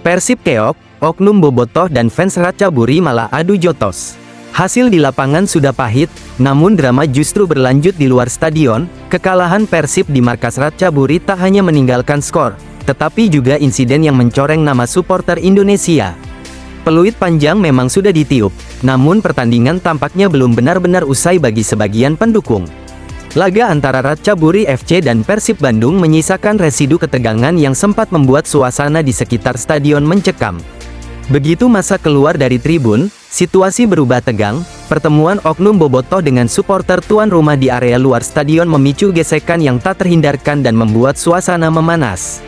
Persib keok, oknum bobotoh dan fans Ratchaburi malah adu jotos. Hasil di lapangan sudah pahit, namun drama justru berlanjut di luar stadion. Kekalahan Persib di markas Ratchaburi tak hanya meninggalkan skor, tetapi juga insiden yang mencoreng nama supporter Indonesia. Peluit panjang memang sudah ditiup, namun pertandingan tampaknya belum benar-benar usai bagi sebagian pendukung. Laga antara Ratchaburi FC dan Persib Bandung menyisakan residu ketegangan yang sempat membuat suasana di sekitar stadion mencekam. Begitu masa keluar dari tribun, situasi berubah tegang. Pertemuan oknum bobotoh dengan supporter tuan rumah di area luar stadion memicu gesekan yang tak terhindarkan dan membuat suasana memanas.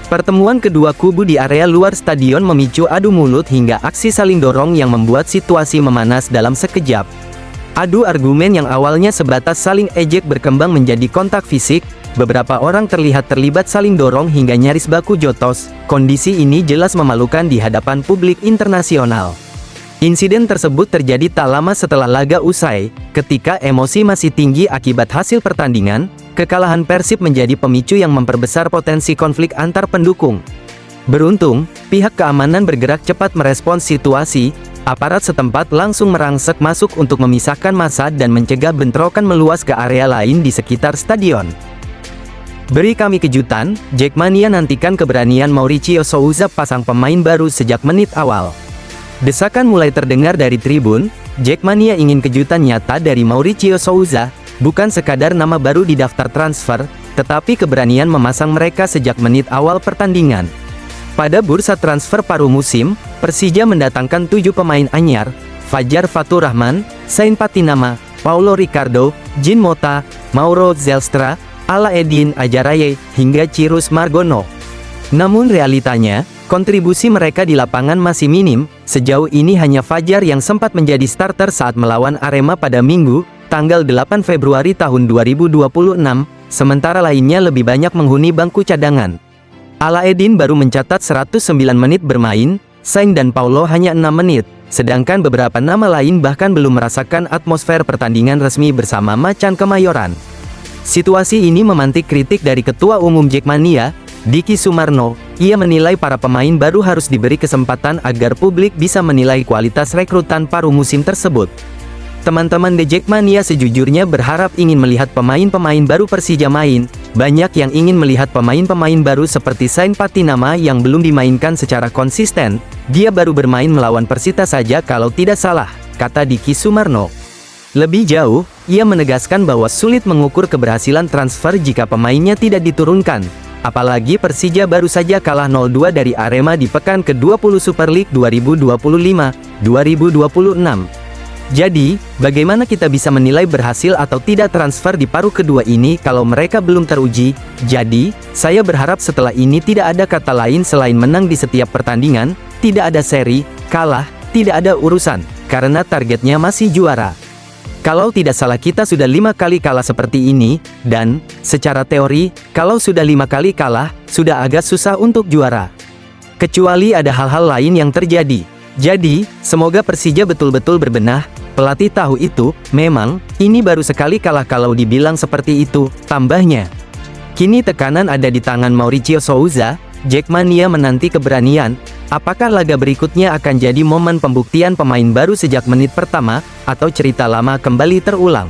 Pertemuan kedua kubu di area luar stadion memicu adu mulut hingga aksi saling dorong yang membuat situasi memanas dalam sekejap. Adu argumen yang awalnya sebatas saling ejek berkembang menjadi kontak fisik. Beberapa orang terlihat terlibat saling dorong hingga nyaris baku jotos. Kondisi ini jelas memalukan di hadapan publik internasional. Insiden tersebut terjadi tak lama setelah laga usai. Ketika emosi masih tinggi akibat hasil pertandingan, kekalahan Persib menjadi pemicu yang memperbesar potensi konflik antar pendukung. Beruntung, pihak keamanan bergerak cepat merespons situasi. Aparat setempat langsung merangsek masuk untuk memisahkan massa dan mencegah bentrokan meluas ke area lain di sekitar stadion. Beri kami kejutan, Jackmania nantikan keberanian Mauricio Souza pasang pemain baru sejak menit awal. Desakan mulai terdengar dari tribun. Jackmania ingin kejutan nyata dari Mauricio Souza, bukan sekadar nama baru di daftar transfer, tetapi keberanian memasang mereka sejak menit awal pertandingan. Pada bursa transfer paruh musim, Persija mendatangkan 7 pemain anyar: Fajar Fatur Rahman, Sain Patinama, Paulo Ricardo, Jean Mota, Mauro Zelstra, Ala Edin Ajaraye, hingga Cirus Margono. Namun realitanya, kontribusi mereka di lapangan masih minim. Sejauh ini hanya Fajar yang sempat menjadi starter saat melawan Arema pada Minggu, tanggal 8 Februari tahun 2026, sementara lainnya lebih banyak menghuni bangku cadangan. Ala Edin baru mencatat 109 menit bermain, Sain dan Paulo hanya 6 menit, sedangkan beberapa nama lain bahkan belum merasakan atmosfer pertandingan resmi bersama Macan Kemayoran. Situasi ini memantik kritik dari Ketua Umum Jackmania, Diki Sumarno. Ia menilai para pemain baru harus diberi kesempatan agar publik bisa menilai kualitas rekrutan paruh musim tersebut. Teman-teman The Jackmania sejujurnya berharap ingin melihat pemain-pemain baru Persija main. Banyak yang ingin melihat pemain-pemain baru seperti Sain Patinama yang belum dimainkan secara konsisten. Dia baru bermain melawan Persita saja kalau tidak salah, kata Diki Sumarno. Lebih jauh, ia menegaskan bahwa sulit mengukur keberhasilan transfer jika pemainnya tidak diturunkan. Apalagi Persija baru saja kalah 0-2 dari Arema di pekan ke-20 Super League 2025-2026. Jadi, bagaimana kita bisa menilai berhasil atau tidak transfer di paruh kedua ini kalau mereka belum teruji? Jadi, saya berharap setelah ini tidak ada kata lain selain menang di setiap pertandingan, tidak ada seri, kalah, tidak ada urusan, karena targetnya masih juara. Kalau tidak salah kita sudah 5 kali kalah seperti ini, dan, secara teori, kalau sudah 5 kali kalah, sudah agak susah untuk juara. Kecuali ada hal-hal lain yang terjadi. Jadi, semoga Persija betul-betul berbenah. Pelatih tahu itu, memang, ini baru sekali kalah kalau dibilang seperti itu, tambahnya. Kini tekanan ada di tangan Mauricio Souza. Jackmania menanti keberanian. Apakah laga berikutnya akan jadi momen pembuktian pemain baru sejak menit pertama, atau cerita lama kembali terulang?